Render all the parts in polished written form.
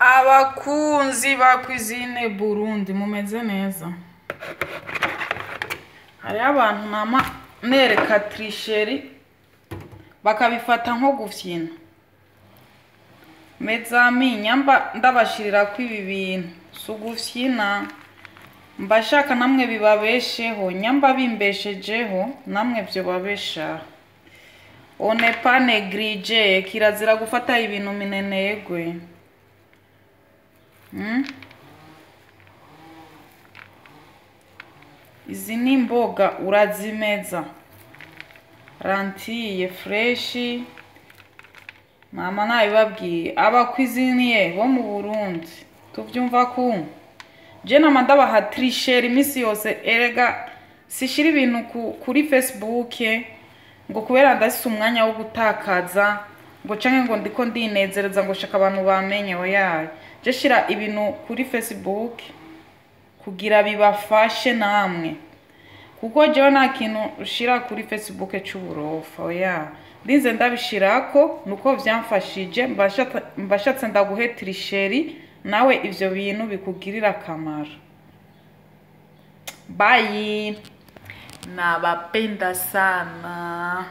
Abakunzi ba Cuisine Burundi mumeze neza. Hari abantu nama nereka tricherie bakabifata nko gufyina. Mezami nyamba ndabashirira ko ibi bintu sugufyina mbashaka namwe bibabesheho nyamba bimbeshejeho namwe byo babesha. On n'est pas négligé kirazira gufata ibintu minenegwe. Izi ni imboga urazimeza. Rantiye freshi. Mama nabibabwiye abakwiziniye bo mu Burundi. Tuvyumva ku. Je namanda ha tricherie imisi yose erega sishira ibintu kuri Facebook ngo kubera ndasi umwanya wo gutakaza ngo canke ngo ndiko ndinezereza ngo shaka abantu bamenye oya. Je shira ibintu kuri Facebook kugira bibafashe namwe. Kuko jewe nta kintu ushira kuri Facebook c'uburofa oya. Ndinze ndabishirako nuko vyamfashije mbashatse ndaguhe tricherie nawe ivyo bintu bikugirira akamaro. Bye. Nabapenda sana.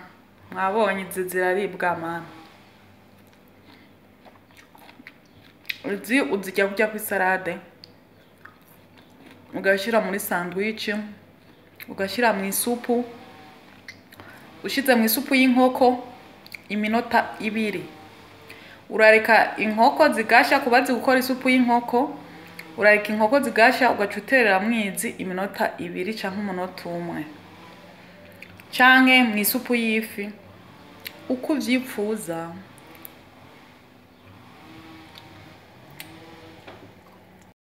Mwabonye izi ziraribwa mana. Uzijya kurya ku salade. Ugashira muri sandwich. Ugashira mu isupu. Ushize mu isupu y'inkoko iminota 2. Urareka inkoko zigasha kubazi gukora isupu y'inkoko. Urareka inkoko zigasha ugacuterera mwizi iminota 2 canke umunota 1. Canke mu isupu y'ifi uko uvyipfuza.